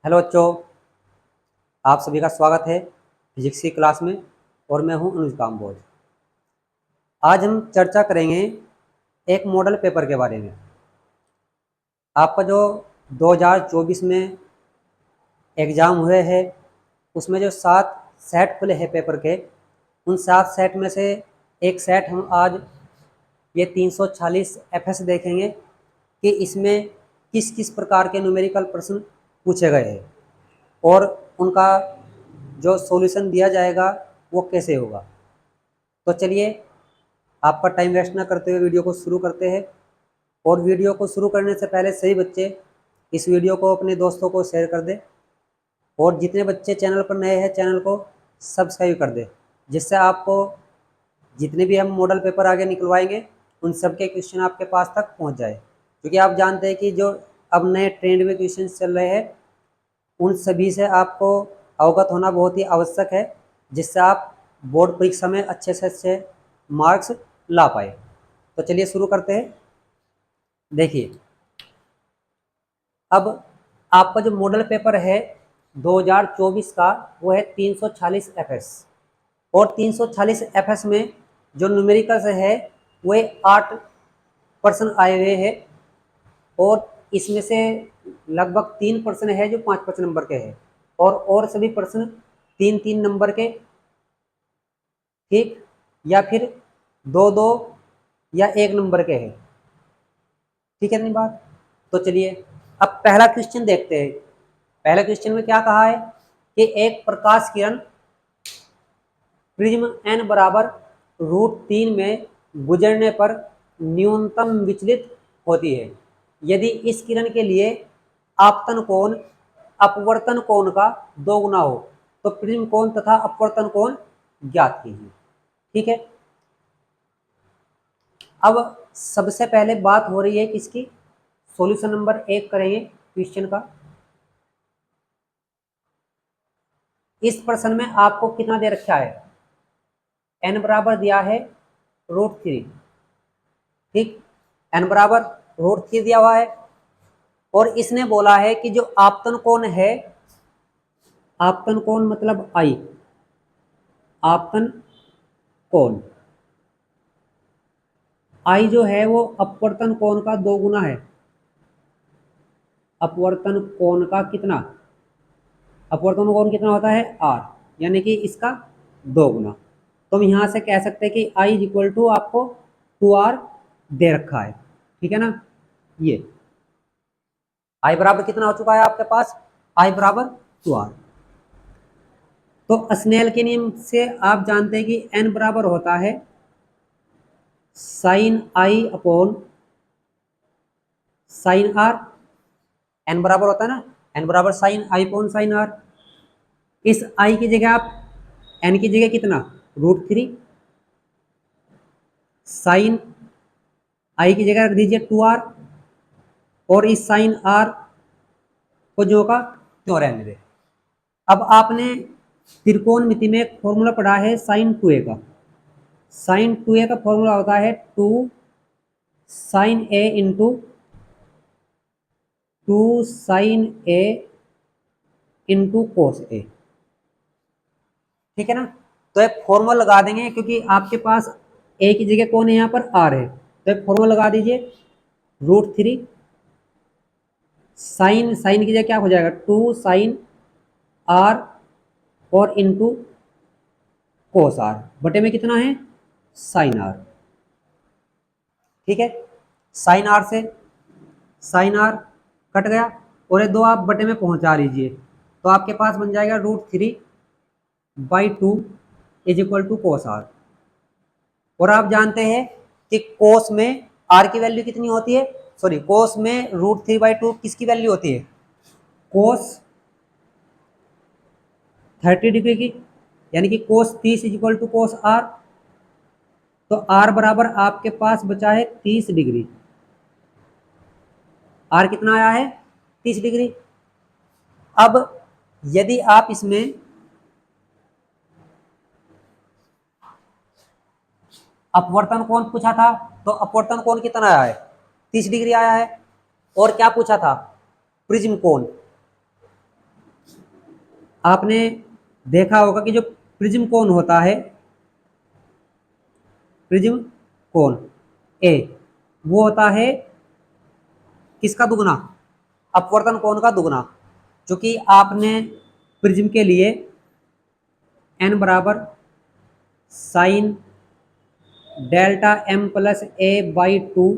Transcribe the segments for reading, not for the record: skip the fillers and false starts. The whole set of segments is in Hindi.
हेलो बच्चों, आप सभी का स्वागत है फिजिक्स की क्लास में। और मैं हूं अनुज काम्बोज। आज हम चर्चा करेंगे एक मॉडल पेपर के बारे में। आपका जो 2024 में एग्ज़ाम हुए हैं उसमें जो 7 सेट खुले हैं पेपर के, उन 7 सेट में से एक सेट हम आज ये 340 एफएस देखेंगे कि इसमें किस किस प्रकार के न्यूमेरिकल प्रश्न पूछे गए हैं और उनका जो सॉल्यूशन दिया जाएगा वो कैसे होगा। तो चलिए, आपका टाइम वेस्ट ना करते हुए वीडियो को शुरू करते हैं। और वीडियो को शुरू करने से पहले सभी बच्चे इस वीडियो को अपने दोस्तों को शेयर कर दें, और जितने बच्चे चैनल पर नए हैं चैनल को सब्सक्राइब कर दें, जिससे आपको जितने भी हम मॉडल पेपर आगे निकलवाएंगे उन सब के क्वेश्चन आपके पास तक पहुंच जाए। क्योंकि आप जानते हैं कि जो अब नए ट्रेंड में क्वेश्चन चल रहे हैं उन सभी से आपको अवगत होना बहुत ही आवश्यक है, जिससे आप बोर्ड परीक्षा में अच्छे से अच्छे मार्क्स ला पाए। तो चलिए शुरू करते हैं। देखिए, अब आपका जो मॉडल पेपर है 2024 का वो है 340 एफएस। और 340 एफएस में जो न्यूमेरिकल्स है वो 8 पर्सन आए हुए हैं, और इसमें से लगभग 3% है जो 5-5 नंबर के हैं, और सभी प्रश्न 3-3 नंबर के, ठीक, या फिर 2-2 या 1 नंबर के हैं। ठीक है, इतनी बात। तो चलिए अब पहला क्वेश्चन देखते हैं। पहला क्वेश्चन में क्या कहा है कि एक प्रकाश किरण प्रिज्म n बराबर √3 में गुजरने पर न्यूनतम विचलित होती है यदि इस किरण के लिए आपतन कोण अपवर्तन कोण का 2 गुना हो तो प्रिज्म कोण तथा अपवर्तन कोण ज्ञात कीजिए। ठीक है, अब सबसे पहले बात हो रही है किसकी, सॉल्यूशन नंबर 1 करेंगे क्वेश्चन का। इस प्रश्न में आपको कितना दे रखा है, n बराबर दिया है √3। ठीक, n बराबर √3 दिया हुआ है, और इसने बोला है कि जो आपतन कोण है, आपतन कोण मतलब I, आपतन कोण I जो है वो अपवर्तन कोण का 2 गुना है। अपवर्तन कोण का कितना, अपवर्तन कोण कितना होता है R, यानी कि इसका 2 गुना। तो हम यहां से कह सकते हैं कि I इक्वल टू आपको 2R दे रखा है। ठीक है ना, ये I बराबर कितना हो चुका है आपके पास, I बराबर 2R। तो स्नेल के नियम से आप जानते हैं कि n बराबर होता है sine I upon sine R। n बराबर होता है ना, n बराबर sine I upon sine R। इस I की जगह आप n की जगह कितना √3, साइन I की जगह रख दीजिए 2R, और इस साइन R को जो का क्यों रहने दे। अब आपने त्रिकोणमिति में एक फॉर्मूला पढ़ा है साइन 2a का। साइन 2a का फॉर्मूला होता है 2 sine a into 2 sine a into cos a। ठीक है ना, तो एक फॉर्मूला लगा देंगे, क्योंकि आपके पास a की जगह कौन है, यहाँ पर r है, तो एक फॉर्मूला लगा दीजिए √3 साइन, साइन की जगह क्या हो जाएगा 2 साइन r और इंटू कोस r, बटे में कितना है साइन r। ठीक है, साइन r से साइन r कट गया, और ये 2 आप बटे में पहुंचा लीजिए, तो आपके पास बन जाएगा √3/2 is equal to cos r। और आप जानते हैं कि कोस में r की वैल्यू कितनी होती है, सॉरी कोस में √3/2 किसकी वैल्यू होती है, कोस 30 डिग्री की, यानी कि cos 30 is equal to cos r। तो r बराबर आपके पास बचा है 30 डिग्री। r कितना आया है 30 डिग्री। अब यदि आप इसमें अपवर्तन कोण पूछा था, तो अपवर्तन कोण कितना आया है 30 डिग्री आया है। और क्या पूछा था, प्रिज्म कोण, आपने देखा होगा कि जो प्रिज्म कोण होता है, प्रिज्म कोण ए, वो होता है किसका दुगना? अपवर्तन कोण का दुगना। क्योंकि आपने प्रिज्म के लिए n बराबर sine delta m plus A by 2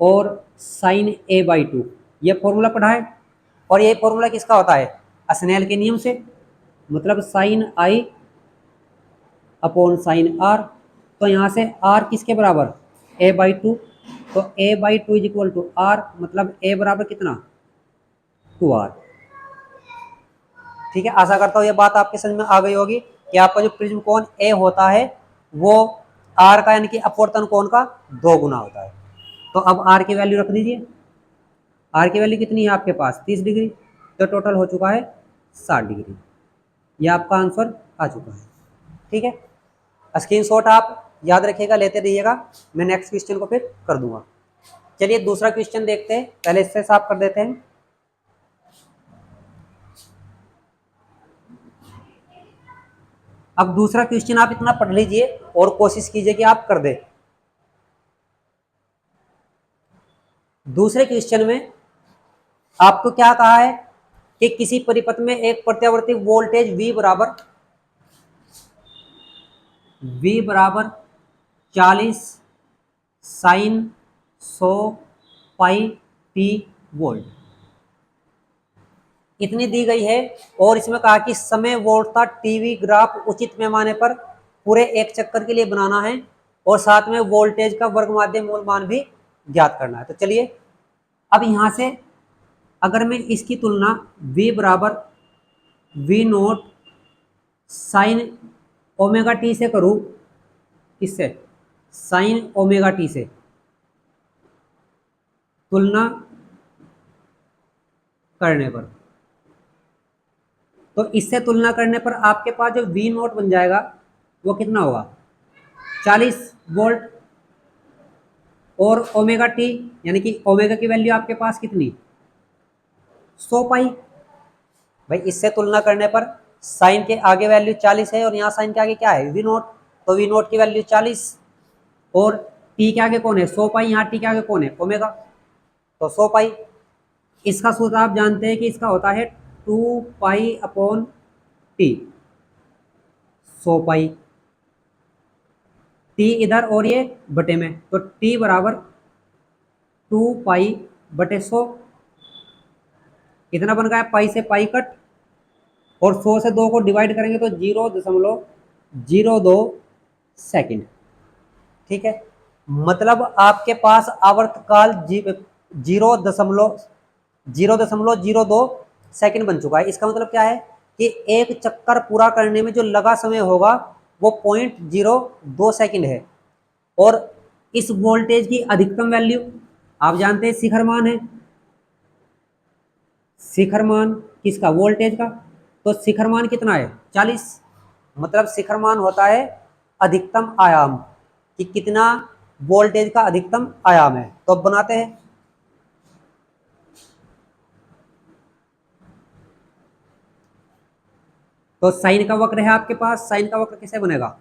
और साइन ए बाई 2 ये फॉर्मूला पढ़ा है। और ये फॉर्मूला किसका होता है? स्नेल के नियम से, मतलब sine I upon sine R. तो यहाँ से आर किसके बराबर? A by 2। तो A by 2 is equal to R, मतलब ए बराबर कितना? 2r। ठीक है, आशा करता हूँ ये बात आपके समझ में आ गई होगी कि आपका जो प्रिज्म कोण ए होता है वो आर का यानी कि अपवर्तन कोण का 2 गुना होता है। तो अब आर की वैल्यू रख दीजिए। आर की वैल्यू कितनी है आपके पास? 30 डिग्री। तो टोटल हो चुका है 60 डिग्री। ये आपका आंसर आ चुका है। ठीक है, स्क्रीनशॉट आप याद रखिएगा, लेते रहिएगा। मैं नेक्स्ट क्वेश्चन को फिर कर दूंगा। चलिए दूसरा क्वेश्चन देखते हैं, पहले इससे साफ कर देते हैं। अब दूसरा क्वेश्चन आप इतना पढ़ लीजिए और कोशिश कीजिए कि आप कर दे। दूसरे क्वेश्चन में आपको क्या कहा है कि किसी परिपथ में एक प्रत्यावर्ती वोल्टेज V बराबर 40 साइन 100 पाई टी वोल्ट इतनी दी गई है। और इसमें कहा कि समय वोल्टता टीवी ग्राफ उचित पैमाने पर पूरे एक चक्कर के लिए बनाना है और साथ में वोल्टेज का वर्ग माध्य मूल मान भी ज्ञात करना है। तो चलिए अब यहां से अगर मैं इसकी तुलना V बराबर V note sine omega T से करूं, किससे? साइन ओमेगा टी से तुलना करने पर, तो इससे तुलना करने पर आपके पास जो V नोट बन जाएगा वो कितना होगा? 40 वोल्ट। और ओमेगा टी यानी कि ओमेगा की वैल्यू आपके पास कितनी? 100 पाई। भाई इससे तुलना करने पर साइन के आगे वैल्यू 40 है और यहाँ साइन के आगे क्या है? V note. तो V नोट की वैल्यू 40 और टी के आगे कौन है? 100 पाई। यहाँ टी के आगे कौन है? ओमेगा। तो 100 पाई। इसका सूत्र आप जानते हैं कि इसका होता है 2 पाई अपॉन टी, 100 पाई। टी इधर और ये बटे में, तो टी बराबर 2 पाई बटे 100। कितना बन गया? पाई से पाई कट और 100 से 2 को डिवाइड करेंगे तो 0.02 सेकंड। ठीक है, मतलब आपके पास आवर्तकाल 0.02 सेकंड बन चुका है। इसका मतलब क्या है कि एक चक्कर पूरा करने में जो लगा समय होगा वो 0.02 सेकंड है। और इस वोल्टेज की अधिकतम वैल्यू आप जानते हैं शिखर मान है। शिखर मान किसका? वोल्टेज का। तो शिखर मान कितना है? 40। मतलब शिखर मान होता है अधिकतम आयाम, कि कितना वोल्टेज का अधिकतम आयाम है। तो अब बनाते हैं। तो साइन का वक्र है आपके पास। साइन का वक्र कैसे बनेगा?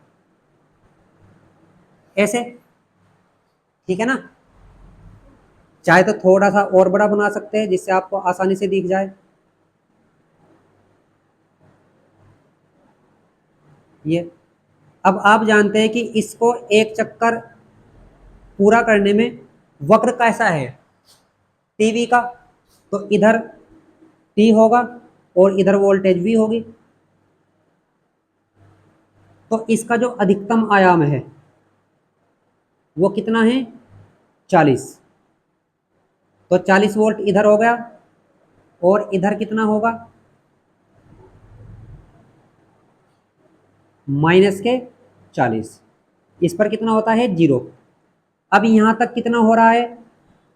ऐसे। ठीक है ना, चाहे तो थोड़ा सा और बड़ा बना सकते हैं जिससे आपको आसानी से दिख जाए। ये अब आप जानते हैं कि इसको एक चक्कर पूरा करने में वक्र कैसा है? टीवी का। तो इधर टी होगा और इधर वोल्टेज भी होगी। तो इसका जो अधिकतम आयाम है वो कितना है? 40। तो 40 वोल्ट इधर हो गया और इधर कितना होगा? माइनस के 40। इस पर कितना होता है? 0। अब यहां तक कितना हो रहा है?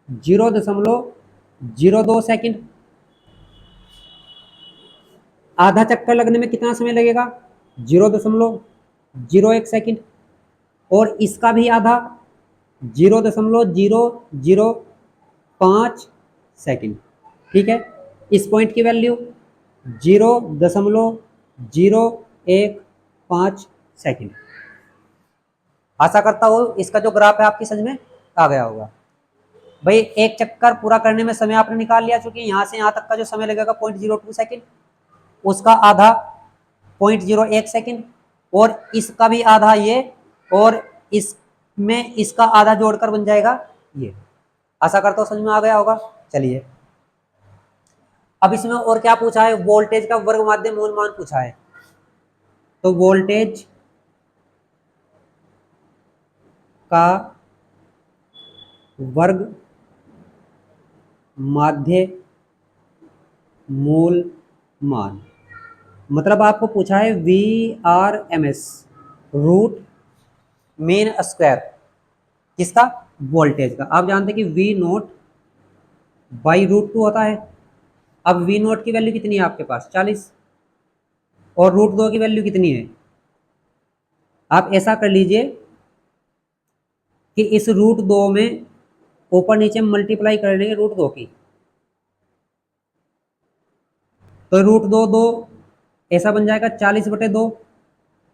0.02 सेकंड। आधा चक्कर लगने में कितना समय लगेगा? 0.01 सेकंड। और इसका भी आधा 0.005 सेकंड। ठीक है, इस पॉइंट की वैल्यू 0.015 आशा करता हूँ इसका जो ग्राफ है आपकी समझ में आ गया होगा। भाई एक चक्कर पूरा करने में समय आपने निकाल लिया, चूंकि यहाँ से यहाँ तक का जो समय लगेगा 0.02 सेकेंड, उसका आधा 0.01 सेकेंड, और इसका भी आधा ये, और इसमें इसका आधा जोड़कर बन जाएगा ये। आशा करता हूँ समझ में आ गया होगा। चलिए अब इसमें और क्या पूछा है, वोल्टेज का वर्ग माध्य मूल मान पूछा है। तो वोल्टेज का वर्ग माध्य मूल मान, मतलब आपको पूछा है VRMS रूट मीन स्क्वायर किसका, वोल्टेज का। आप जानते हैं कि V0/√2 होता है। अब V0 की वैल्यू कितनी है आपके पास 40, और √2 की वैल्यू कितनी है। आप ऐसा कर लीजिए कि इस √2 में ऊपर नीचे मल्टीप्लाई कर लेंगे √2 की, तो √2 ऐसा बन जाएगा 40/2,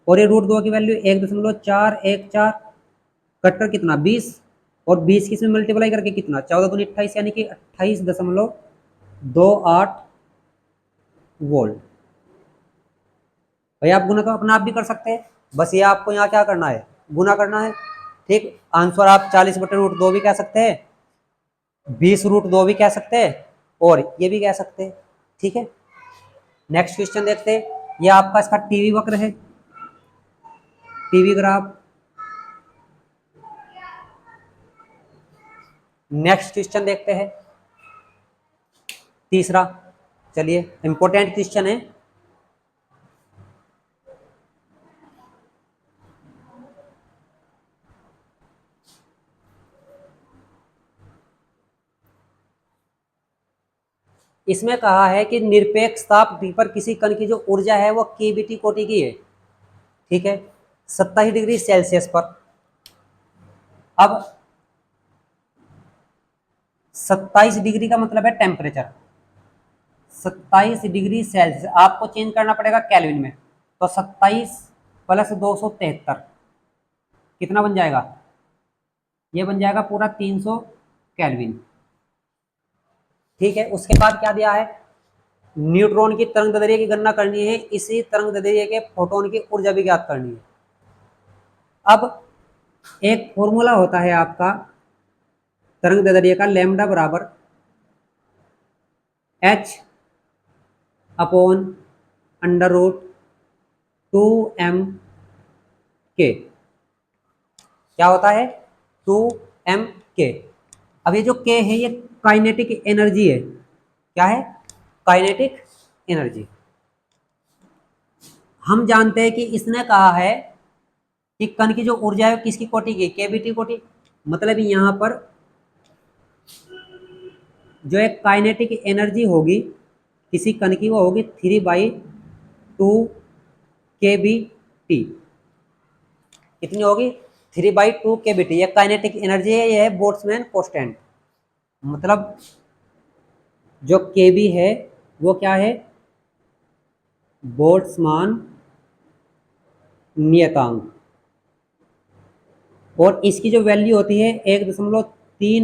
और ये √2 की वैल्यू 1.414 कट कर कितना 20, और 20 की इसमें मल्टीप्लाई करके कितना 14×2 = 28, यानी कि 28.28 वोल्ट। भाई आप गुना तो अपना आप भी कर सकते हैं, बस ये आपको यहाँ क्या करना है, गुना करना है। ठीक, आंसर आप 40/√2 भी कह सकते हैं, 20√2 भी कह सकते हैं, और ये भी कह सकते हैं। ठीक है, नेक्स्ट क्वेश्चन देखते हैं। ये आपका इसका टीवी वक्र है, टीवी ग्राफ। नेक्स्ट क्वेश्चन देखते हैं, तीसरा। चलिए इंपॉर्टेंट क्वेश्चन है। इसमें कहा है कि निरपेक्ष ताप T पर किसी कण की जो ऊर्जा है वो केबीटी कोटि की है। ठीक है, 27 डिग्री सेल्सियस पर। अब 27 डिग्री का मतलब है टेम्परेचर, 27 डिग्री सेल्सियस आपको चेंज करना पड़ेगा केल्विन में। तो 27 + 273 कितना बन जाएगा, ये बन जाएगा पूरा 300 केल्विन। ठीक है, उसके बाद क्या दिया है, न्यूट्रॉन की तरंग दैर्ध्य की गणना करनी है, इसी तरंग दैर्ध्य के फोटोन की ऊर्जा भी ज्ञात करनी है। अब एक फॉर्मूला होता है आपका तरंग दैर्ध्य का, लैम्डा बराबर h/√2m/k। क्या होता है, 2m/k। अब ये जो k है ये काइनेटिक एनर्जी है। क्या है, काइनेटिक एनर्जी। हम जानते हैं कि इसने कहा है कि कण की जो ऊर्जा है किसकी कोटि की, केबीटी कोटि। मतलब यहां पर जो एक काइनेटिक एनर्जी होगी किसी कण की, वो होगी 3/2 kBt। कितनी होगी, 3/2 kBt। ये काइनेटिक एनर्जी है, ये है बोल्ट्जमैन कांस्टेंट। मतलब जो kb है वो क्या है, बोल्ट्जमान नियतांक, और इसकी जो वैल्यू होती है 1.38 ×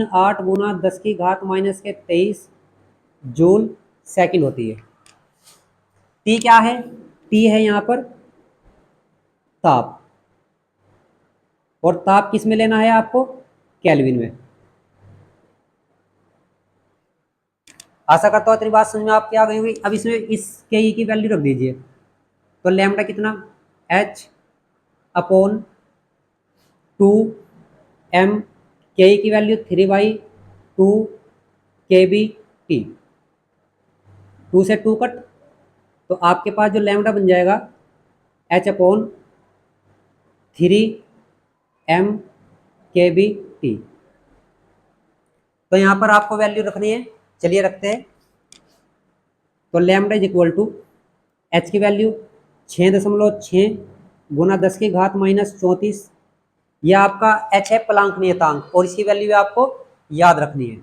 10⁻⁻23 जूल सेकंड होती है। टी क्या है, टी है यहाँ पर ताप, और ताप किस में लेना है आपको, केल्विन में। आशा करता हूँ तेरी बात समझ में आपकी आ गई होगी। अब इसमें इस के ई की वैल्यू रख दीजिए, तो लैम्डा कितना, h/2m, के ई की वैल्यू 3/2 kBt। 2 से 2 कट, तो आपके पास जो लैम्डा बन जाएगा h/3m/kBt। तो यहाँ पर आपको वैल्यू रखनी है, चलिए रखते हैं। तो लैम्डा = h की वैल्यू 6.6 × 10⁻⁻34। यह आपका h है प्लांक नियतांक, और इसकी वैल्यू आपको याद रखनी है।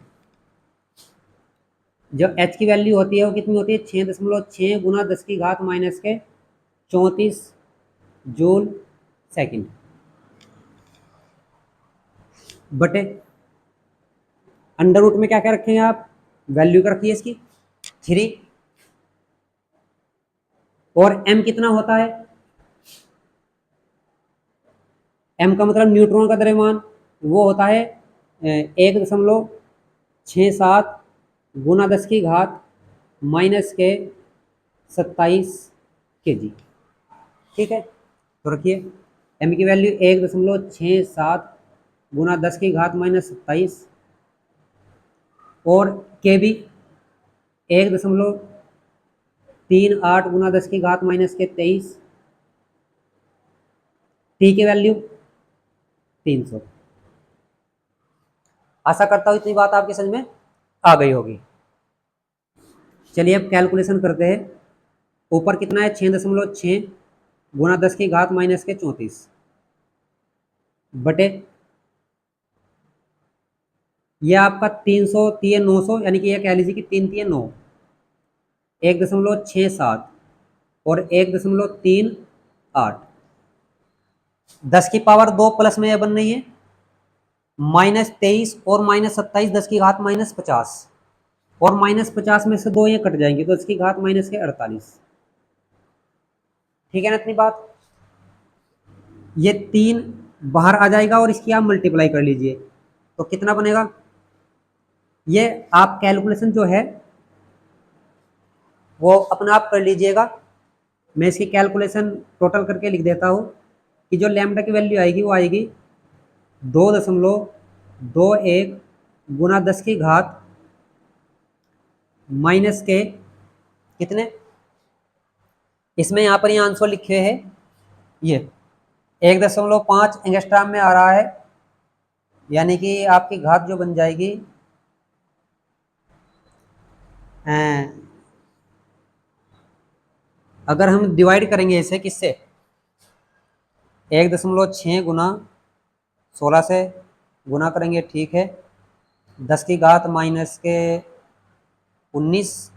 जो एच की वैल्यू होती है वो कितनी होती है, 6.6 गुना 10 की घात माइनस के 34 जूल सेकंड बटे अंडर रूट में क्या क्या रखेंगे आप, वैल्यू क्या रखिए इसकी 3, और m कितना होता है, m का मतलब न्यूट्रॉन का द्रव्यमान, वो होता है 1.67 गुना 10 की घात माइनस के 27 kg। ठीक है, तो रखिए m की वैल्यू 1.67 गुना 10 की घात माइनस 27, और के भी 1.38 गुना 10 की घात माइनस के 23, टी की वैल्यू 300। आशा करता हूं इतनी बात आपके समझ में आ गई होगी। चलिए अब कैलकुलेशन करते हैं। ऊपर कितना है, 6.6 गुना 10 की घात माइनस के 34 बटे ये आपका 300 3 900, यानी कि ये कह लीजिए कि 3 3 9, 1.67 और 1.38, 10 की पावर 2 प्लस में यह बन रही है -23 और -27, 10 की घात -50, और -50 में से 2 ये कट जाएंगे तो 10 की घात माइनस के 48। ठीक है ना इतनी बात, ये 3 बाहर आ जाएगा और इसकी आप मल्टीप्लाई कर लीजिए तो कितना बनेगा। ये आप कैलकुलेशन जो है वो अपना आप कर लीजिएगा। मैं इसकी कैलकुलेशन टोटल करके लिख देता हूँ कि जो लैम्डा की वैल्यू आएगी वो आएगी 2.21 गुना 10 की घात माइनस के कितने, इसमें यहाँ पर ये आंसर लिखे हैं, ये 1.5 एंगस्ट्राम में आ रहा है, यानी कि आपकी घात जो बन जाएगी अगर हम डिवाइड करेंगे इसे किससे, 1.6 गुना 16 से गुना करेंगे, ठीक है, 10 की घात माइनस के 19,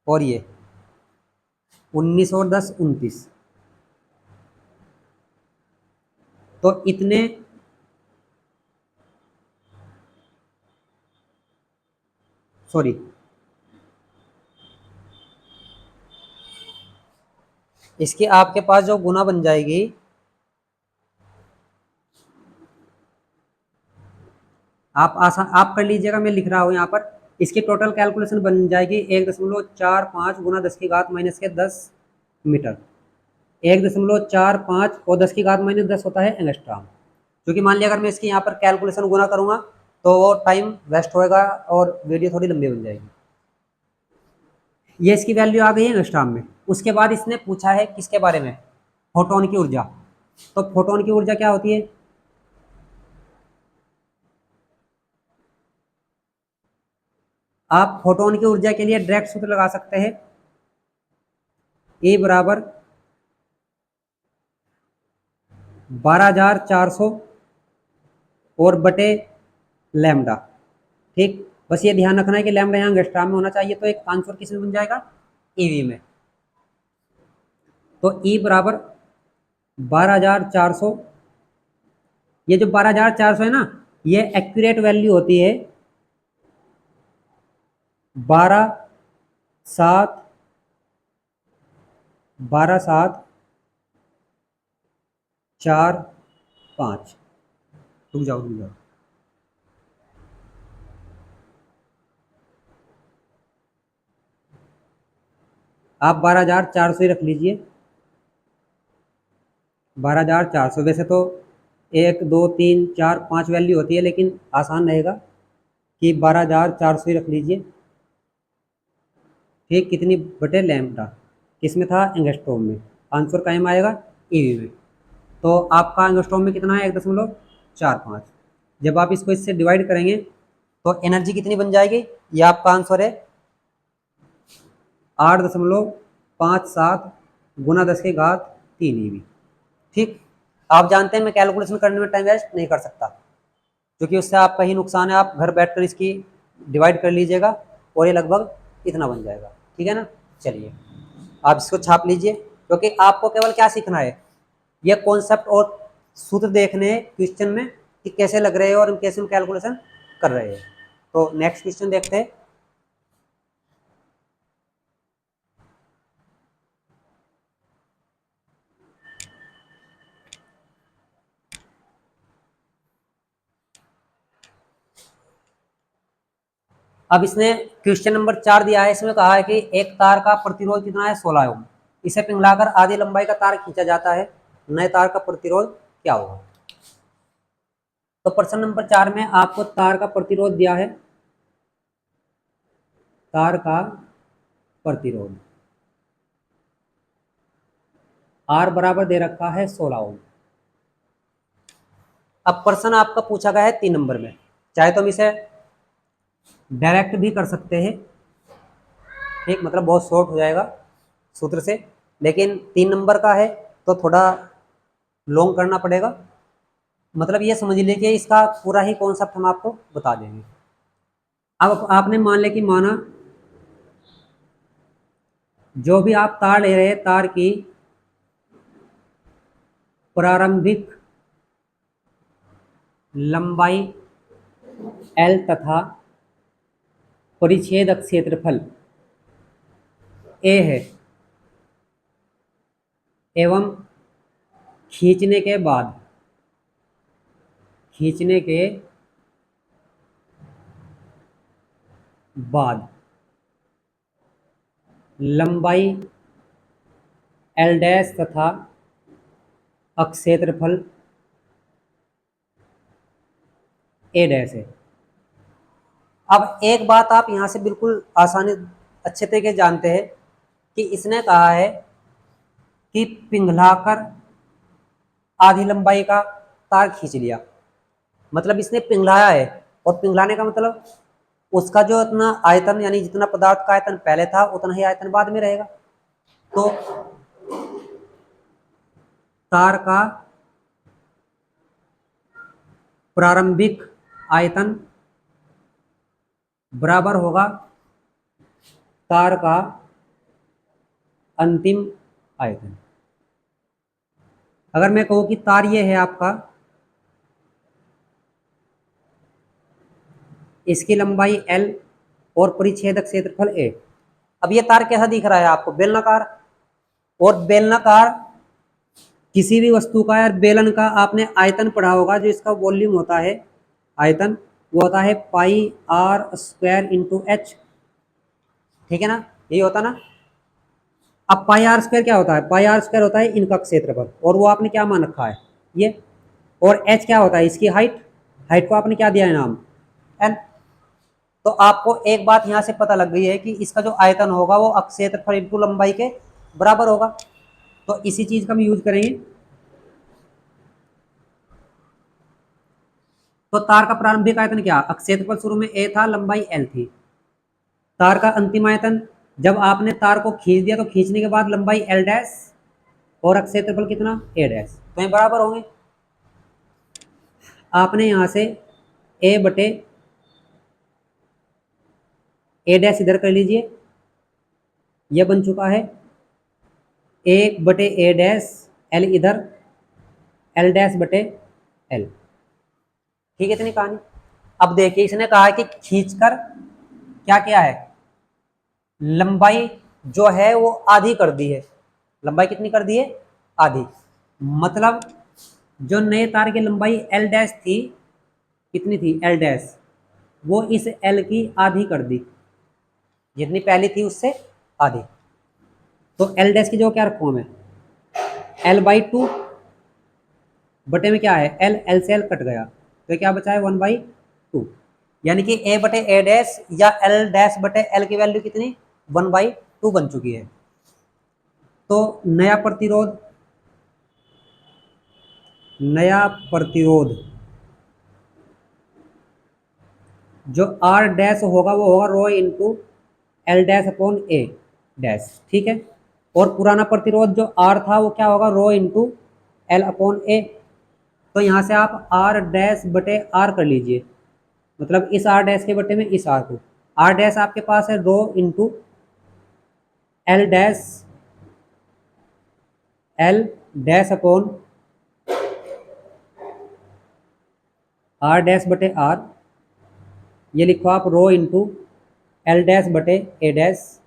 और ये 19 और 10 29, तो इतने सॉरी इसकी आपके पास जो गुना बन जाएगी, आप आसान आप कर लीजिएगा, मैं लिख रहा हूं यहाँ पर, इसकी टोटल कैलकुलेशन बन जाएगी 1.45 गुना 10 की घात माइनस के 10 मीटर। 1.45 और 10 की घात माइनस 10 होता है एंगस्ट्राम। क्योंकि मान लिया अगर मैं इसकी यहाँ पर कैलकुलेशन गुना करूंगा तो वो टाइम वेस्ट होएगा और वीडियो थोड़ी लंबी बन जाएगी। ये इसकी वैल्यू आ गई है एंगस्ट्राम में। उसके बाद इसने पूछा है किसके बारे में, फोटोन की ऊर्जा। तो फोटोन की ऊर्जा क्या होती है, आप फोटोन की ऊर्जा के लिए डायरेक्ट सूत्र लगा सकते हैं, ए बराबर 12,400 और बटे लैम्डा। ठीक, बस ये ध्यान रखना है कि लैम्डा यहाँ एंगस्ट्राम में होना चाहिए, तो एक आंसर किस में बन जाएगा, ईवी में। तो ई बराबर 12,400, ये जो 12,400 है ना, ये एक्यूरेट वैल्यू होती है 12/7 12/7/4/5। रुक जाओ रुक जाओ, आप 12,400 ही रख लीजिए। 12,400 वैसे तो 1 2 3 4 5 वैल्यू होती है, लेकिन आसान रहेगा कि 12,400 ही रख लीजिए। ठीक, कितनी बटे लैम्डा, किसमें था, एंगस्ट्रॉम में। आंसर कायम में आएगा, ईवी में। तो आपका एंगस्ट्रॉम में कितना है, 1.45। जब आप इसको इससे डिवाइड करेंगे तो एनर्जी कितनी बन जाएगी, ये आपका आंसर है 8.57 गुना 10 की घात 3 ईवी। ठीक, आप जानते हैं मैं कैलकुलेशन करने में टाइम वेस्ट नहीं कर सकता, क्योंकि उससे आपका ही नुकसान है। आप घर बैठकर इसकी डिवाइड कर लीजिएगा और ये लगभग इतना बन जाएगा, ठीक है ना। चलिए आप इसको छाप लीजिए, क्योंकि आपको केवल क्या सीखना है, ये कॉन्सेप्ट और सूत्र देखने हैं क्वेश्चन में कि कैसे लग रहे हैं और कैसे हम कैलकुलेशन कर रहे हैं। तो नेक्स्ट क्वेश्चन देखते हैं। अब इसने क्वेश्चन नंबर 4 दिया है, इसमें कहा है कि एक तार का प्रतिरोध कितना है, 16 ओम। इसे पिघलाकर आधी लंबाई का तार खींचा जाता है, नए तार का प्रतिरोध क्या होगा। तो प्रश्न नंबर 4 में आपको तार का प्रतिरोध दिया है, तार का प्रतिरोध R बराबर दे रखा है 16 ओम। अब प्रश्न आपका पूछा गया है 3 नंबर में, चाहे तो हम इसे डायरेक्ट भी कर सकते हैं, ठीक, मतलब बहुत शॉर्ट हो जाएगा सूत्र से, लेकिन 3 नंबर का है तो थोड़ा लॉन्ग करना पड़ेगा। मतलब ये समझ लीजिए कि इसका पूरा ही कॉन्सेप्ट हम आपको बता देंगे। अब आपने मान लिया कि माना जो भी आप तार ले रहे हैं, तार की प्रारंभिक लंबाई L तथा परिच्छेदक क्षेत्रफल A है, एवं खींचने के बाद लंबाई L डैश तथा अक्षेत्रफल A डैश है। अब एक बात आप यहां से बिल्कुल आसानी अच्छे तरीके जानते हैं कि इसने कहा है कि पिघलाकर आधी लंबाई का तार खींच लिया, मतलब इसने पिघलाया है, और पिघलाने का मतलब उसका जो इतना आयतन, यानी जितना पदार्थ का आयतन पहले था उतना ही आयतन बाद में रहेगा। तो तार का प्रारंभिक आयतन बराबर होगा तार का अंतिम आयतन। अगर मैं कहूं कि तार ये है आपका, इसकी लंबाई L और परिच्छेदक क्षेत्रफल A। अब ये तार कैसा दिख रहा है आपको, बेलनाकार, और बेलनाकार किसी भी वस्तु का या बेलन का आपने आयतन पढ़ा होगा, जो इसका वॉल्यूम होता है, आयतन, वो होता है पाई आर स्क्वायर इंटू एच, ठीक है ना, यही होता ना। अब पाई आर स्क्वायर क्या होता है, पाई आर स्क्वायर होता है इनका क्षेत्रफल, और वो आपने क्या मान रखा है, ये, और एच क्या होता है, इसकी हाइट, हाइट को आपने क्या दिया है नाम, एन। तो आपको एक बात यहां से पता लग गई है कि इसका जो आयतन होगा वो क्षेत्रफल इंटू लंबाई के बराबर होगा। तो इसी चीज का हम यूज करेंगे। तो तार का प्रारंभिक आयतन क्या, क्षेत्रफल शुरू में a था, लंबाई l थी। तार का अंतिम आयतन, जब आपने तार को खींच दिया तो खींचने के बाद लंबाई l डैश और क्षेत्रफल कितना a डैश, तो ये बराबर होंगे। आपने यहां से a बटे a डैश इधर कर लीजिए, यह बन चुका है 1 बटे a डैश, l इधर, l डैश बटे l, ठीक है, इतनी कहानी। अब देखिए इसने कहा है कि खींचकर क्या क्या है, लंबाई जो है वो आधी कर दी है। लंबाई कितनी कर दी है, आधी। मतलब जो नए तार की लंबाई L डैश थी, कितनी थी, L डैश, वो इस L की आधी कर दी, जितनी पहली थी उससे आधी। तो L डैश की जो क्या रखूँ मैं, L/2 बटे में क्या है, L से L कट गया, तो क्या बचा है 1/2, यानी कि a बटे a डैश या L डैश बटे L की वैल्यू कितनी, 1/2 बन चुकी है। तो नया प्रतिरोध जो R डैश होगा वो होगा rho into L dash upon A dash, ठीक है। और पुराना प्रतिरोध जो R था वो क्या होगा, rho into L upon A। तो यहाँ से आप आर डैश बटे आर कर लीजिए, मतलब इस आर डैश के बटे में इस आर को। आर डैश आपके पास है rho into L dash upon R dash बटे आर, ये लिखो आप रो इंटू एल डैश बटे ए डैश,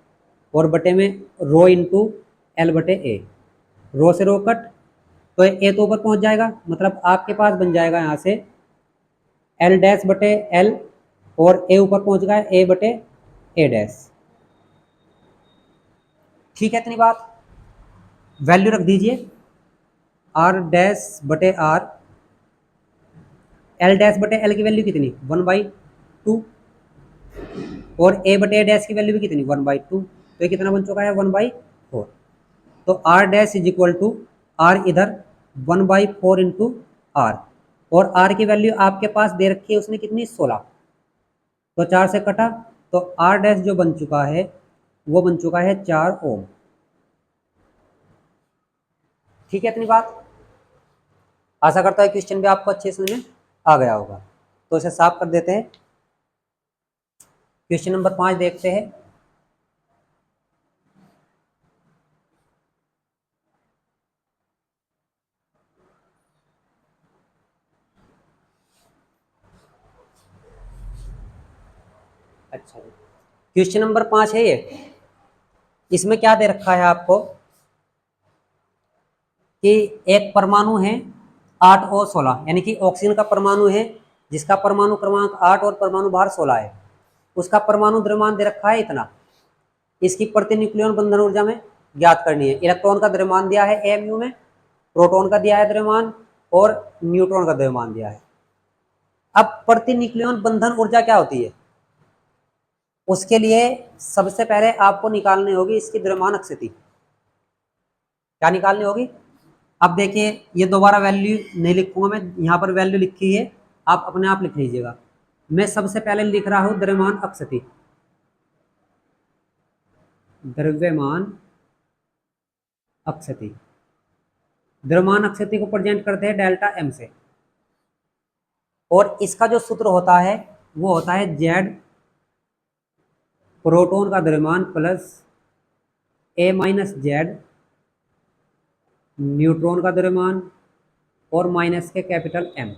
और बटे में रो इंटू एल बटे ए। रो से रो कट, तो ए तो ऊपर पहुंच जाएगा, मतलब आपके पास बन जाएगा यहाँ से एल डैश बटे एल, और ए ऊपर पहुंच गया ए बटे ए डैश। ठीक है, इतनी बात। वैल्यू रख दीजिए आर डैश बटे आर, एल डैश बटे एल की वैल्यू कितनी 1/2, और ए बटे ए डैश की वैल्यू भी कितनी 1/2, तो ये कितना बन चुका है 1/4। तो R dash is equal to R इधर 1/4 इंटू आर, और आर की वैल्यू आपके पास दे रखी है उसने कितनी 16, तो 4 से कटा, तो आर डैश जो बन चुका है वो बन चुका है 4 ओम। ठीक है, इतनी बात। आशा करता है क्वेश्चन भी आपको अच्छे से समझ में आ गया होगा, तो इसे साफ कर देते हैं। क्वेश्चन नंबर 5 देखते हैं। अच्छा, क्वेश्चन नंबर 5 है ये। इसमें क्या दे रखा है आपको कि एक परमाणु है 8 और 16, यानी कि ऑक्सीजन का परमाणु है जिसका परमाणु क्रमांक 8 और परमाणु भार 16 है। उसका परमाणु द्रव्यमान दे रखा है इतना, इसकी प्रति न्यूक्लियन बंधन ऊर्जा में ज्ञात करनी है। इलेक्ट्रॉन का द्रव्यमान दिया है एमयू में, प्रोटॉन का दिया है द्रव्यमान, और न्यूट्रॉन का द्रव्यमान दिया है। अब प्रति न्यूक्लियन बंधन ऊर्जा क्या होती है, उसके लिए सबसे पहले आपको निकालनी होगी इसकी द्रव्यमान स्थिति। क्या निकालनी होगी, अब देखिए ये दोबारा वैल्यू नहीं लिखूंगा मैं, यहाँ पर वैल्यू लिखी है, आप अपने आप लिख लीजिएगा। मैं सबसे पहले लिख रहा हूं द्रव्यमान स्थिति, द्रव्यमान स्थिति। द्रव्यमान स्थिति को प्रेजेंट करते हैं डेल्टा एम से, और इसका जो सूत्र होता है वो होता है जेड प्रोटॉन का द्रव्यमान प्लस ए माइनस जेड न्यूट्रॉन का द्रव्यमान, और माइनस के कैपिटल एम।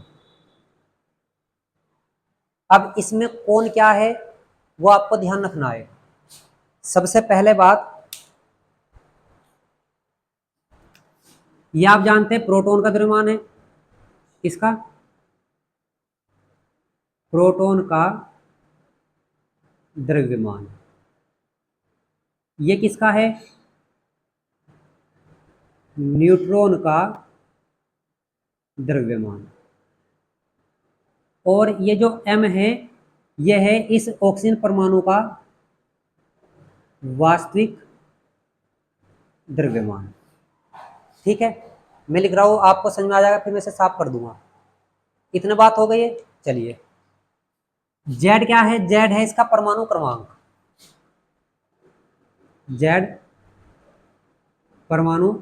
अब इसमें कौन क्या है वो आपको ध्यान रखना है। सबसे पहले बात, ये आप जानते हैं प्रोटॉन का द्रव्यमान है, किसका, प्रोटॉन का द्रव्यमान। ये किसका है, न्यूट्रॉन का द्रव्यमान। और ये जो m है ये है इस ऑक्सीजन परमाणु का वास्तविक द्रव्यमान। ठीक है, मैं लिख रहा हूं, आपको समझ में आ जाएगा, फिर मैं इसे साफ कर दूंगा। इतने बात हो गई है। चलिए, z क्या है, z है इसका परमाणु क्रमांक, z परमाणु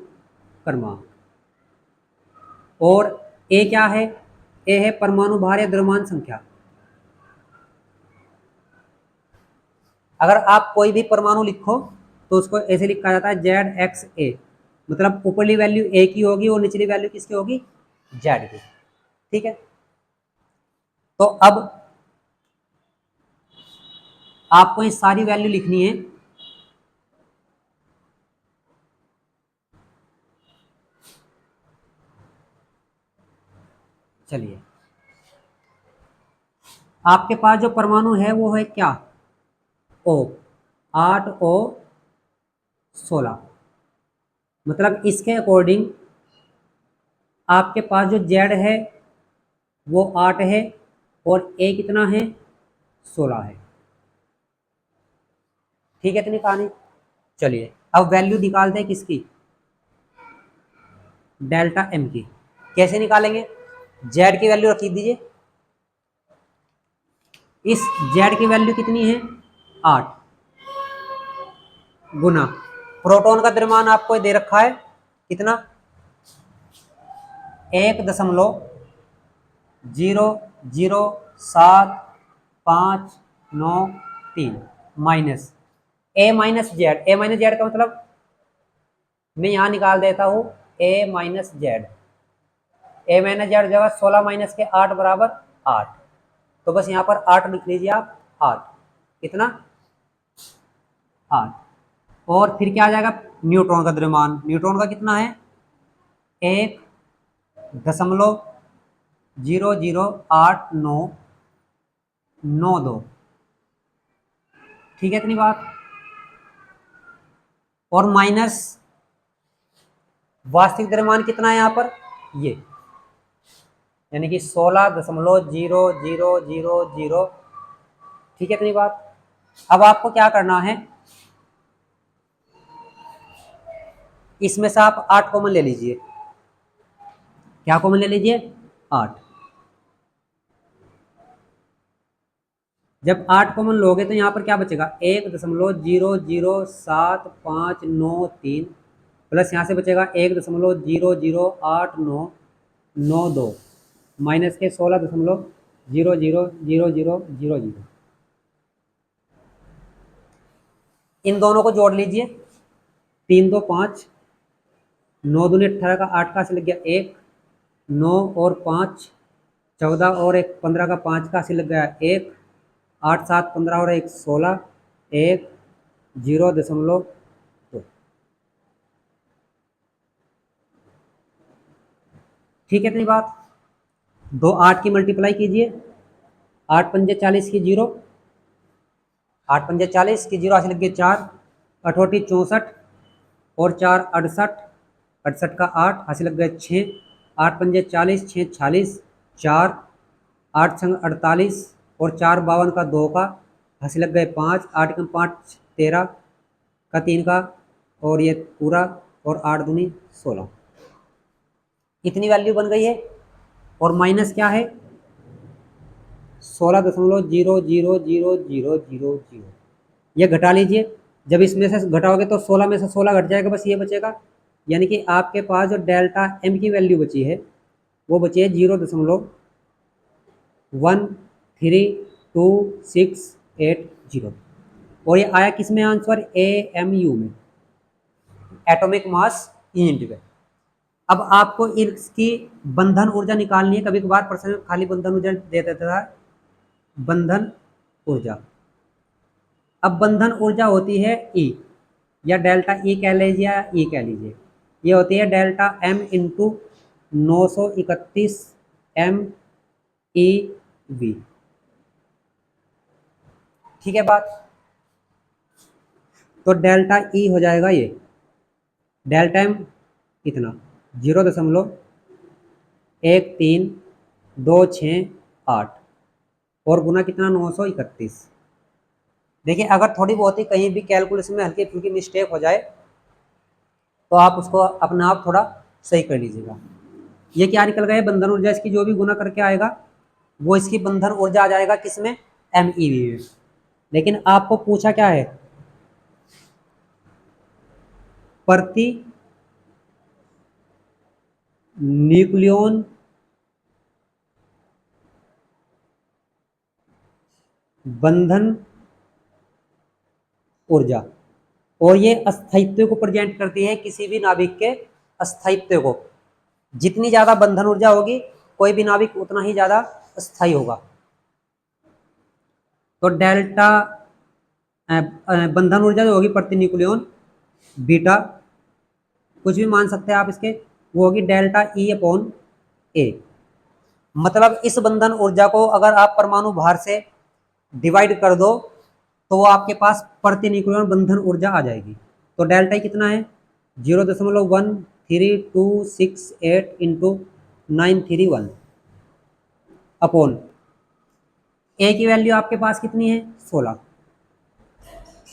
क्रमांक, और a क्या है, a है परमाणु भार या द्रव्यमान संख्या। अगर आप कोई भी परमाणु लिखो तो उसको ऐसे लिखा जाता है ZXA, मतलब ऊपरली वैल्यू a की होगी और निचली वैल्यू किसकी होगी, z की। ठीक है, तो अब आपको ये सारी वैल्यू लिखनी है। चलिए, आपके पास जो परमाणु है वो है क्या, O, 8O 16, मतलब इसके अकॉर्डिंग आपके पास जो Z है वो 8 है और A कितना है 16 है। ठीक है, इतनी कहानी। चलिए, अब वैल्यू निकालते हैं किसकी, डेल्टा M की। कैसे निकालेंगे, Z की वैल्यू रख दीजिए, इस Z की वैल्यू कितनी है 8, गुना प्रोटॉन का द्रव्यमान आपको दे रखा है कितना 1.8 0,0,7,5,9,3 माइनस ए माइनस जेड का मतलब मैं यहां निकाल देता हूं ए माइनस जेड जगह 16 माइनस के 8 बराबर 8। तो बस यहां पर 8 लिख लीजिए आप, 8 कितना 8। और फिर क्या आ जाएगा, न्यूट्रॉन का द्रव्यमान, न्यूट्रॉन का कितना है 1,008992, ठीक है इतनी बात। और माइनस वास्तविक द्रव्यमान कितना है यहाँ पर ये, यानी कि 16,0000, ठीक है इतनी बात। अब आपको क्या करना है, इसमें से आप 8 कॉमन ले लीजिए। क्या कॉमन ले लीजिए 8। जब 8 कॉमन लोगे तो यहाँ पर क्या बचेगा 1,007,5,9,3 प्लस यहाँ से बचेगा 1,008992 माइनस के 16,000000। इन दोनों को जोड़ लीजिए, 3 2 5, 9 दूनी 18 का 8 का से लग गया 1, 9 और 5 14 और 1 15 का 5 का से लग गया 1, 8 7 15 और 1 16, 1,0,2। ठीक है इतनी बात। 2 8 की मल्टीप्लाई कीजिए, 8 पंजे 40 की 0, 8 पंजे 40 की 0 से लग गए 4, 8 64 और 4 68, 68 का 8 हासिल लग गए 6, 8 पंजे 40, 6 46, 4 8 छंग 48 और 4 52 का 2 का हासिल लग गए 5, 8 कम 5 13 का 3 का और ये पूरा और 8 दूनी 16, इतनी वैल्यू बन गई है। और माइनस क्या है 16,000000, ये घटा लीजिए। जब इसमें से घटाओगे तो 16 में से 16 घट जाएगा, बस ये बचेगा। यानी कि आपके पास जो डेल्टा एम की वैल्यू बची है वो बची है 0.13268 और ये आया किस में आंसर AMU में, एटॉमिक मास यूनिट में। अब आपको इसकी बंधन ऊर्जा निकालनी है। कभी कभार प्रश्न में खाली बंधन ऊर्जा दे देता है, बंधन ऊर्जा। अब बंधन ऊर्जा होती है E या डेल्टा E कह लीजिए या E कह लीजिए, ये होती है डेल्टा M इंटू 931 MeV, ठीक है बात। तो डेल्टा E हो जाएगा ये डेल्टा M कितना 0.13268 और गुना कितना 931। देखिए अगर थोड़ी बहुत ही कहीं भी कैलकुलेशन में हल्की फुल्की मिस्टेक हो जाए तो आप उसको अपने आप थोड़ा सही कर लीजिएगा। ये क्या निकल गया बंधन ऊर्जा, इसकी जो भी गुना करके आएगा वो इसकी बंधन ऊर्जा आ जाएगा किसमें MeV में। लेकिन आपको पूछा क्या है प्रति न्यूक्लियन बंधन ऊर्जा, और ये अस्थायित्व को प्रेजेंट करती है किसी भी नाभिक के अस्थायित्व को। जितनी ज्यादा बंधन ऊर्जा होगी कोई भी नाभिक उतना ही ज्यादा अस्थायी होगा। तो डेल्टा बंधन ऊर्जा जो होगी प्रति न्यूक्लियन बीटा, कुछ भी मान सकते हैं आप इसके, वो होगी डेल्टा E/A। मतलब इस बंधन ऊर्जा को अगर आप परमाणु भार से डिवाइड कर दो तो वो आपके पास प्रति न्यूक्लियन बंधन ऊर्जा आ जाएगी। तो डेल्टा E कितना है 0.13268 इंटू 931 अपॉन ए की वैल्यू आपके पास कितनी है 16।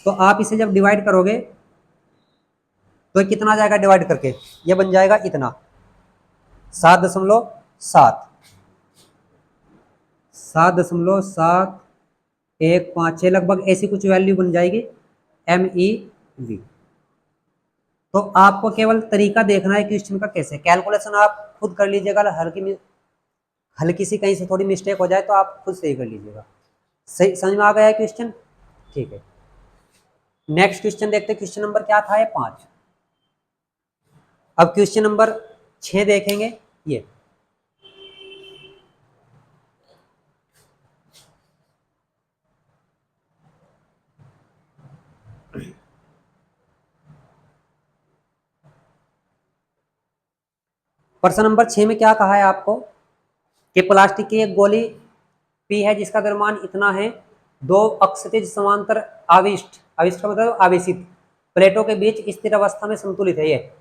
तो आप इसे जब डिवाइड करोगे तो कितना आ जाएगा डिवाइड करके, ये बन जाएगा इतना 7.715 लगभग ऐसी कुछ वैल्यू बन जाएगी MeV। तो आपको केवल तरीका देखना है क्वेश्चन का कैसे, कैलकुलेशन आप खुद कर लीजिएगा, हल्की हल्की सी कहीं से थोड़ी मिस्टेक हो जाए तो आप खुद सही कर लीजिएगा। सही समझ में आ गया है क्वेश्चन? ठीक है, नेक्स्ट क्वेश्चन देखते हैं। क्वेश्चन नंबर क्या था? 5। अब क्वेश्चन नंबर 6 देखेंगे। ये प्रश्न नंबर 6 में क्या कहा है आपको कि प्लास्टिक की एक गोली पी है जिसका द्रव्यमान इतना है, दो अक्षैतिज समांतर आविष्ट, आविष्ट का मतलब आवेशित प्लेटों के बीच स्थिर अवस्था में संतुलित है। ये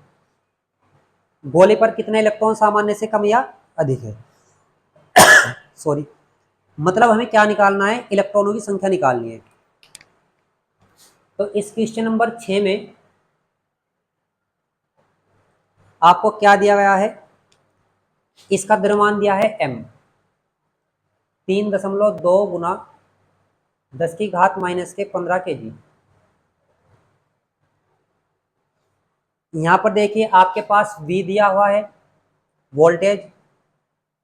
गोली पर कितने इलेक्ट्रॉन सामान्य से कम या अधिक है? सॉरी, मतलब हमें क्या निकालना है? इलेक्ट्रॉनों की संख्या निकालनी है। तो इस क्वेश्चन नंबर 6 में आपको क्या दिया गया है? इसका द्रव्यमान दिया है m, 3.2 गुना 10⁻⁻15 kg। यहां पर देखिए आपके पास V दिया हुआ है, वोल्टेज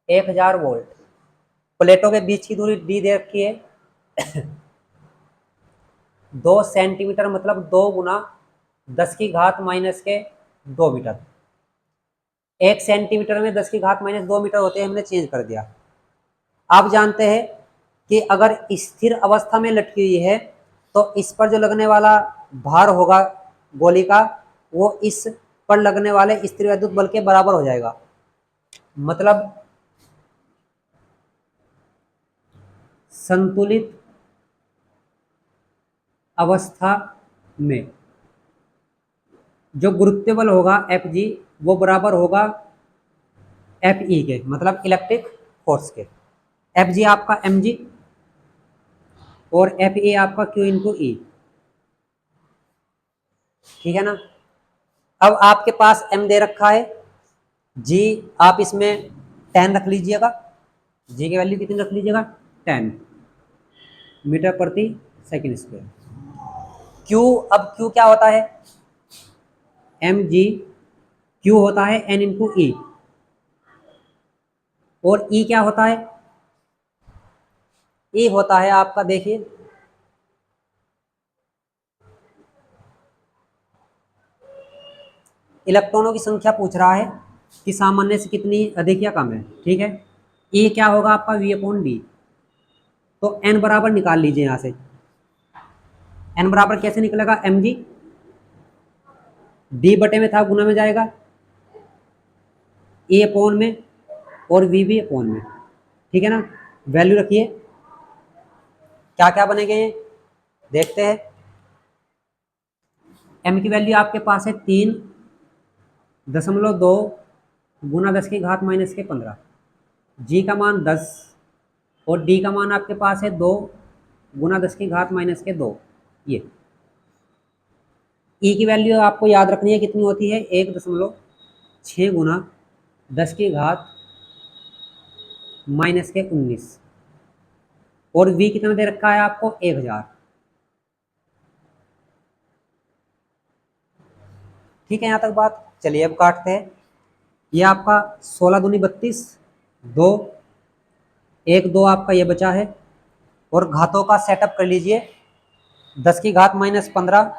1000 वोल्ट, प्लेटों के बीच की दूरी d दे रखी है 2 सेंटीमीटर, मतलब 2 गुना 10⁻⁻2 मीटर। 1 सेंटीमीटर में 10⁻⁻2 मीटर होते हैं, हमने चेंज कर दिया। आप जानते हैं कि अगर स्थिर अवस्था में लटकी हुई है तो इस पर जो लगने वाला भार होगा गोली का, वो इस पर लगने वाले स्थिर वैद्युत बल के बराबर हो जाएगा। मतलब संतुलित अवस्था में जो गुरुत्व बल होगा Fg, वो बराबर होगा Fe के, मतलब इलेक्ट्रिक फोर्स के। Fg आपका mg और Fe आपका Q इंटू ई। ठीक है ना? अब आपके पास m दे रखा है, g आप इसमें 10 रख लीजिएगा, g की वैल्यू कितनी रख लीजिएगा? 10 मीटर प्रति सेकंड स्क्वायर। q, अब q क्या होता है? mg, q होता है n इंटू ई, और e क्या होता है? e होता है आपका, देखिए इलेक्ट्रॉनों की संख्या पूछ रहा है कि सामान्य से कितनी अधिक या कम है। ठीक है, e क्या होगा आपका? v upon D. तो n बराबर निकाल लीजिए यहां से। n बराबर कैसे निकलेगा? mg, d बटे में था, गुना में जाएगा, a अपॉन में, और v भी अपॉन में। ठीक है ना? वैल्यू रखिए, क्या क्या बनेंगे देखते हैं। m की वैल्यू आपके पास है 3.2 गुना 10⁻⁻15। g का मान 10 और d का मान आपके पास है 2 गुना 10⁻⁻2। ये e की वैल्यू आपको याद रखनी है, कितनी होती है? 1.6 गुना 10⁻⁻19। और v कितना दे रखा है आपको? 1000। ठीक है यहाँ तक बात? चलिए अब काटते हैं। ये आपका 16 दूनी 32, 2, 1 2 आपका ये बचा है, और घातों का सेटअप कर लीजिए। 10⁻−15,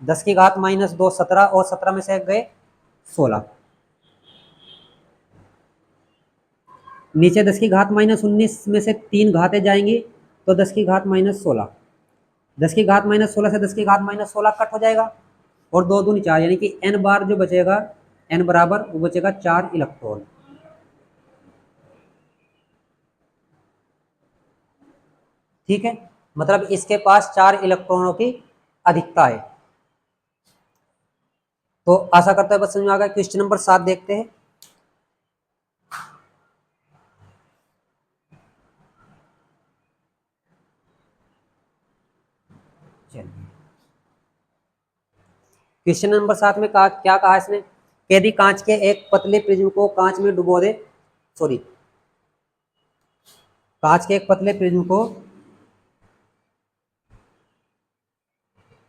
10⁻−2 17, और 17 में से गए 16। नीचे 10⁻−19 में से 3 घातें जाएंगी तो 10⁻−16, 10⁻−16 से 10⁻−16 कट हो जाएगा, और 2 दूनी 4, यानी कि n बार जो बचेगा, n बराबर वो बचेगा 4 इलेक्ट्रॉन। ठीक है, मतलब इसके पास 4 इलेक्ट्रॉनों की अधिकता है। तो आशा करता है बस समझ में आ गया। क्वेश्चन नंबर 7 देखते हैं। चलिए, क्वेश्चन नंबर 7 में क्या कहा इसने? यदि कांच के एक पतले प्रिज्म को कांच में डुबो दे, सॉरी, कांच के एक पतले प्रिज्म को,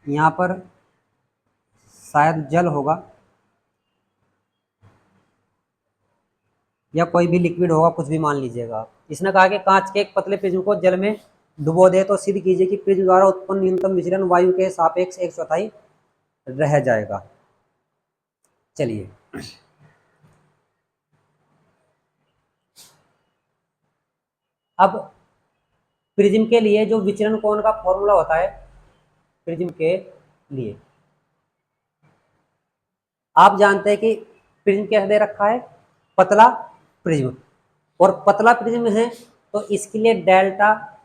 यहां पर शायद जल होगा, या कोई भी लिक्विड होगा, कुछ भी मान लीजिएगा आप। इसने कहा कि कांच के एक पतले प्रिज्म को जल में डुबो दे तो सिद्ध कीजिए कि प्रिज्म द्वारा उत्पन्न न्यूनतम विचलन वायु के सापेक्ष 1/4 रह जाएगा। चलिए, अब प्रिज्म के लिए जो विचलन कोण का फॉर्मूला होता है, प्रिज्म के लिए आप जानते हैं कि प्रिज्म कैसे दे रखा है, पतला प्रिज्म, और पतला प्रिज्म है तो इसके लिए डेल्टा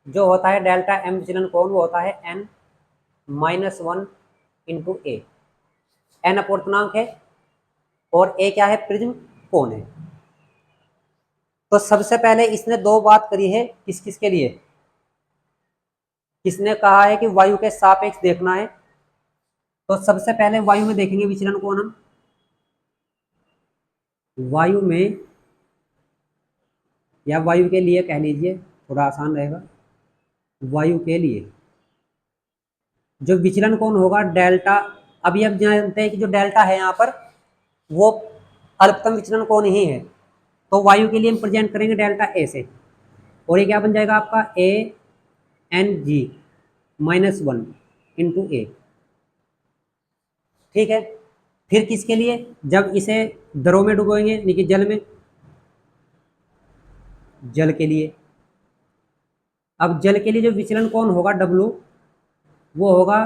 जो होता है, डेल्टा एम विचलन कोण वो होता है n-1 इंटू ए। एन अपूर्णांक है और ए क्या है, प्रिज्म कोण है। तो सबसे पहले इसने दो बात करी है, किस किस के लिए, किसने कहा है कि वायु के सापेक्ष देखना है। तो सबसे पहले वायु में देखेंगे विचलन कोण हम, वायु में या वायु के लिए कह लीजिए, थोड़ा आसान रहेगा। वायु के लिए जो विचलन कोण होगा डेल्टा, अभी अब जानते हैं कि जो डेल्टा है यहाँ पर वो अल्पतम विचलन कोण ही है, तो वायु के लिए हम प्रेजेंट करेंगे डेल्टा ए से, और ये क्या बन जाएगा आपका ANG-1 इंटू ए। ठीक है, फिर किसके लिए, जब इसे द्रव में डुबोएंगे यानी कि जल में, जल के लिए। अब जल के लिए जो विचलन कोण होगा W, वो होगा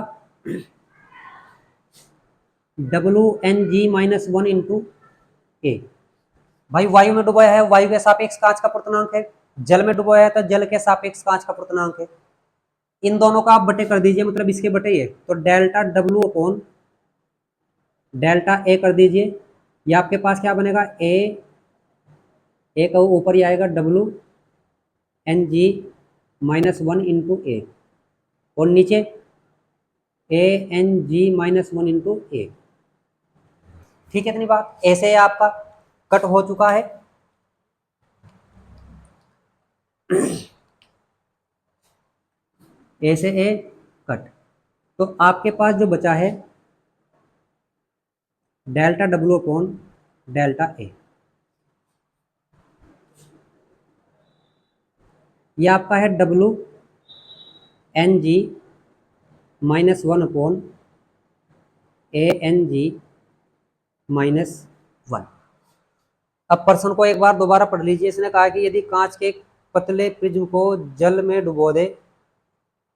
WNG-1 इंटू ए। भाई वायु में डुबोया है, वायु के सापेक्ष कांच का पूर्णांक है, जल में डुबोया है तो जल के सापेक्ष कांच का पूर्णांक है। इन दोनों का आप बटे कर दीजिए, मतलब इसके बटे ये, तो delta W upon delta A कर दीजिए। ये आपके पास क्या बनेगा, ए का ऊपर ही आएगा WNG-1 इंटू ए, और नीचे ANG-1 इंटू ए। ठीक है, इतनी बात। ऐसे आपका कट हो चुका है। ए से ए कट, तो आपके पास जो बचा है delta W upon delta A. ये आपका है WNG-1 अपॉन ANG-1। अब प्रश्न को एक बार दोबारा पढ़ लीजिए। इसने कहा कि यदि कांच के पतले प्रिज्म को जल में डुबो दे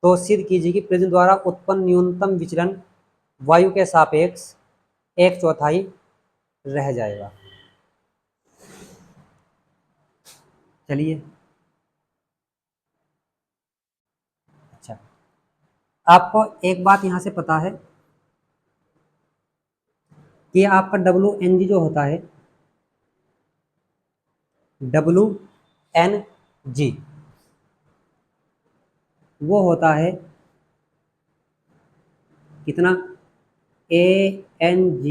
तो सिद्ध कीजिए कि प्रिज्म द्वारा उत्पन्न न्यूनतम विचलन वायु के सापेक्ष 1/4 रह जाएगा। चलिए, अच्छा, आपको एक बात यहां से पता है कि आपका WNG जो होता है, WNG वो होता है कितना, ANG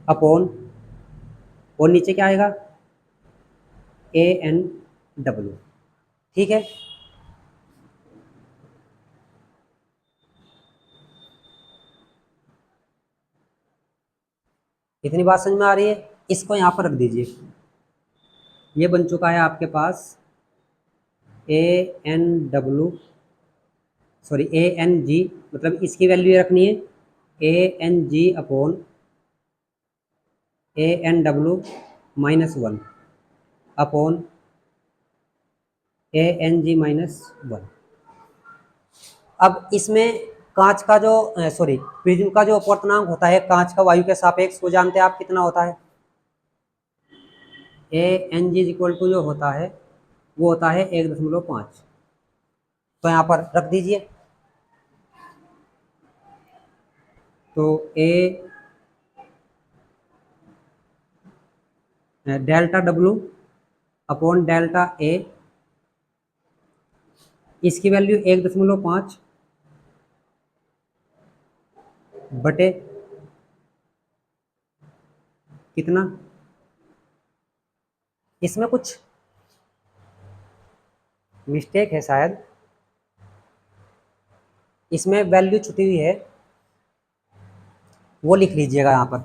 अपॉन, और नीचे क्या आएगा, ANW। ठीक है, इतनी बात समझ में आ रही है। इसको यहाँ पर रख दीजिए। ये बन चुका है आपके पास ANW, सॉरी ANG, मतलब इसकी वैल्यू ये रखनी है ANG upon ANW-1 upon ANG-1। अब इसमें कांच का जो सॉरी प्रिज्म का जो अपवर्तनांक होता है कांच का वायु के सापेक्ष, वो जानते हैं आप कितना होता है, ANG इक्वल टू जो होता है वो होता है 1.5। तो यहाँ पर रख दीजिए। तो delta W upon delta A, इसकी वैल्यू 1.5 बटे कितना, इसमें कुछ मिस्टेक है शायद, इसमें वैल्यू छुटी हुई है, वो लिख लीजिएगा यहाँ पर।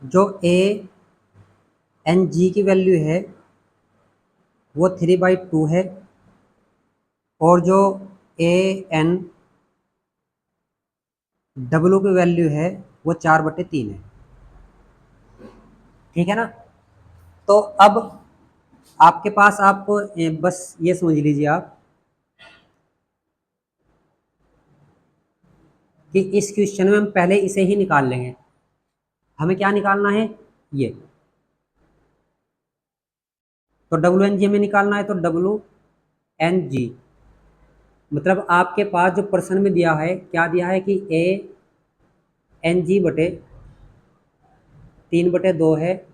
जो ANG की वैल्यू है वो 3/2 है, और जो ANW की वैल्यू है वो 4/3 है। ठीक है ना। तो अब आपके पास आप बस ये समझ लीजिए आप कि इस क्वेश्चन में हम पहले इसे ही निकाल लेंगे। हमें क्या निकालना है, ये तो WNG हमें निकालना है। तो WNG मतलब आपके पास जो प्रश्न में दिया है, क्या दिया है कि ANG बटे 3/2 है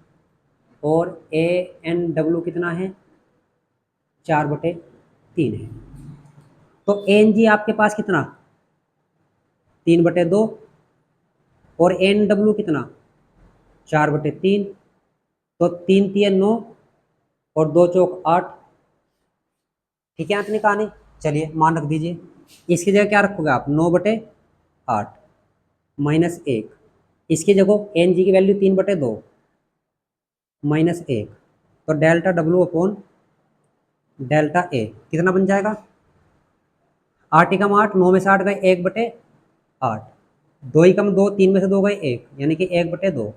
और ANW कितना है, 4/3 है। तो ANG आपके पास कितना, 3/2, और ANW कितना, 4/3। तो 3 3 9 और 2 चौक 8। ठीक है अंतनी कहानी। चलिए मान रख दीजिए, इसकी जगह क्या रखोगे आप, 9/8 -1। इसकी जगह एन जी की वैल्यू 3/2 -1। तो delta W upon delta A कितना बन जाएगा, 8 एकम 8, 9 में से 8 गए 1/8, 2 एकम 2, 3 में से 2 गए 1, यानी कि 1/2,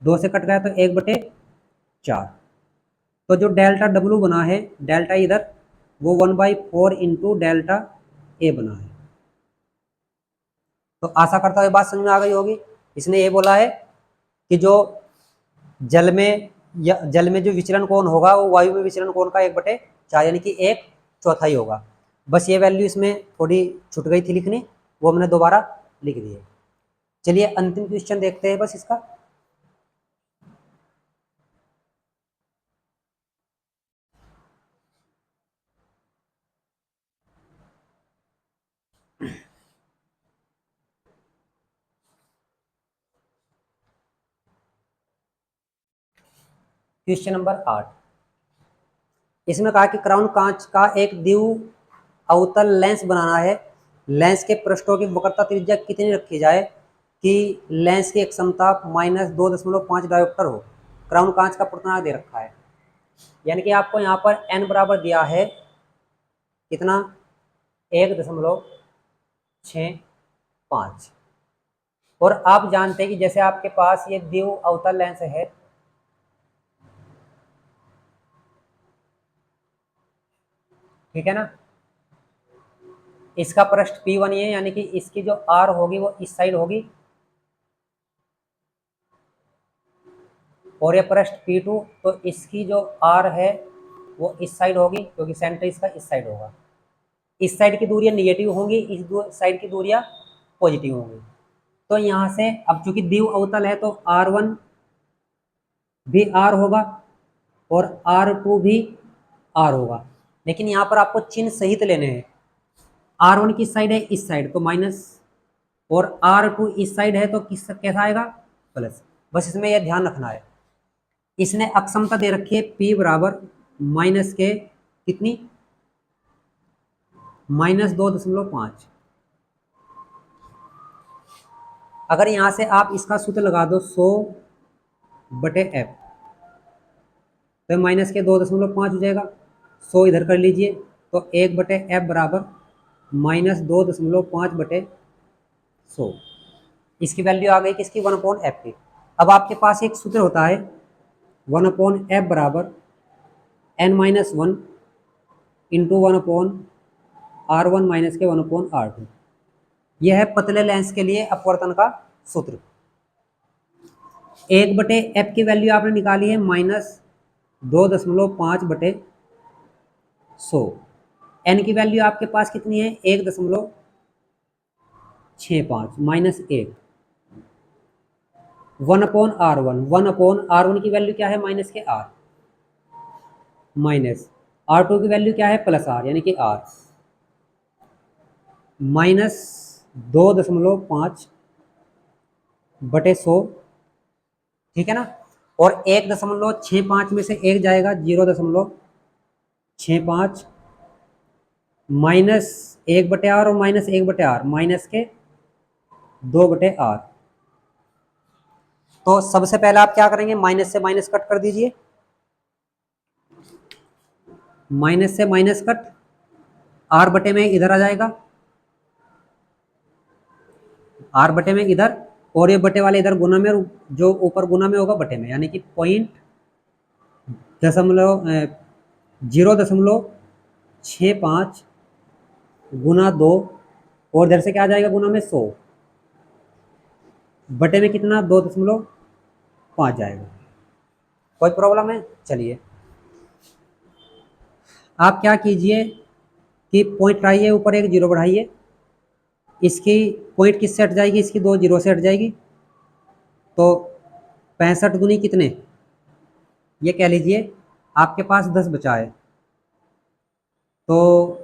2 से कट गया तो 1/4। तो जो डेल्टा डब्ल्यू बना है, डेल्टा इधर वो 1/4 इंटू डेल्टा ए बना है। तो आशा करता हूँ ये बात समझ में आ गई होगी। इसने ये बोला है कि जो जल में या जल में जो विचलन कोण होगा वो वायु में विचलन कोण का 1/4 यानी कि 1/4 होगा। बस ये वैल्यू इसमें थोड़ी छूट गई थी लिखनी, वो हमने दोबारा लिख दी है। चलिए अंतिम क्वेश्चन देखते हैं बस इसका। क्वेश्चन नंबर 8, इसमें कहा कि क्राउन कांच का एक द्वि अवतल लेंस बनाना है। लेंस के पृष्ठों की वक्रता त्रिज्या कितनी रखी जाए कि लेंस की क्षमता -2.5 डायोप्टर हो। क्राउन कांच का पूर्णांक दे रखा है, यानी कि आपको यहाँ पर n बराबर दिया है कितना, 1.65। और आप जानते हैं कि जैसे आपके पास ये द्वि अवतल लेंस है, ठीक है ना, इसका पृष्ठ P1 है, यानी कि इसकी जो R होगी वो इस साइड होगी, और ये पृष्ठ P2, तो इसकी जो R है वो इस साइड होगी, क्योंकि सेंटर इसका इस साइड होगा। इस साइड की दूरियां निगेटिव होंगी, इस साइड की दूरियां पॉजिटिव होंगी। तो यहाँ से अब चूंकि द्वि अवतल है तो R1 भी R होगा और R2 भी R होगा, लेकिन यहाँ पर आपको चिन्ह सहित लेने हैं। R1 किस साइड है, इस साइड, तो माइनस, और R2 इस साइड है तो किस कैसा आएगा, प्लस। बस इसमें यह ध्यान रखना है। इसने अक्षमता दे रखी है P बराबर माइनस के कितनी, -2.5। अगर यहां से आप इसका सूत्र लगा दो 100/f, तो माइनस के 2.5 हो जाएगा। 100 इधर कर लीजिए, तो 1/f बराबर -2.5/100। इसकी वैल्यू आ गई किसकी, 1/f की। अब आपके पास एक सूत्र होता है 1/f बराबर n-1 इंटू 1/r1 माइनस के 1/r2। यह है पतले लेंस के लिए अपवर्तन का सूत्र। 1/f की वैल्यू आपने निकाली है -2.5/100। n की वैल्यू आपके पास कितनी है, 1.65 -1। 1/r1, 1/r1 की वैल्यू क्या है, माइनस के r, माइनस r2 की वैल्यू क्या है, प्लस r, यानी कि r, -2.5/100। ठीक है ना। और 1.65 में से एक जाएगा 0.65, -1/r और -1/r, माइनस के 2/r। तो सबसे पहले आप क्या करेंगे, माइनस से माइनस कट कर दीजिए, माइनस से माइनस कट, आर बटे में इधर आ जाएगा, आर बटे में इधर, और ये बटे वाले इधर गुना में, जो ऊपर गुना में होगा बटे में, यानी कि पॉइंट दशमलव 0.65 गुना 2, और इधर से क्या आ जाएगा गुना में 100, बटे में कितना 2.5 जाएगा। कोई प्रॉब्लम है? चलिए आप क्या कीजिए कि पॉइंट बढ़ाइए, ऊपर एक जीरो बढ़ाइए, इसकी पॉइंट किससे हट जाएगी, इसकी 2 जीरो से हट जाएगी, तो 65 दूनी कितने, ये कह लीजिए आपके पास 10 बचा है, तो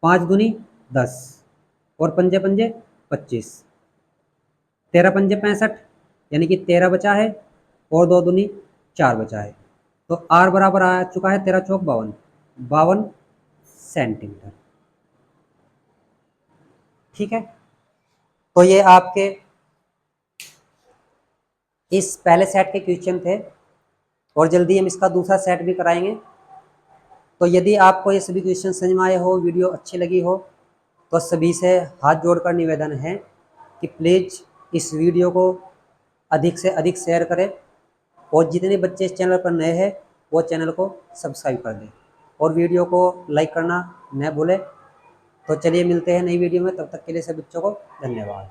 5 दूनी 10, और पंजे पंजे 25, 13 पंजे 65, यानी कि 13 बचा है, और 2 दूनी 4 बचा है, तो आर बराबर आ चुका है 13 चौक 52, 52 सेंटीमीटर। ठीक है, तो ये आपके इस पहले सेट के क्वेश्चन थे, और जल्दी हम इसका दूसरा सेट भी कराएंगे। तो यदि आपको ये सभी क्वेश्चन समझ में आए हो, वीडियो अच्छी लगी हो, तो सभी से हाथ जोड़कर निवेदन है कि प्लीज़ इस वीडियो को अधिक से अधिक शेयर करें, और जितने बच्चे इस चैनल पर नए हैं वो चैनल को सब्सक्राइब कर दें, और वीडियो को लाइक करना न भूलें। तो चलिए मिलते हैं नई वीडियो में, तब तक के लिए सभी बच्चों को धन्यवाद।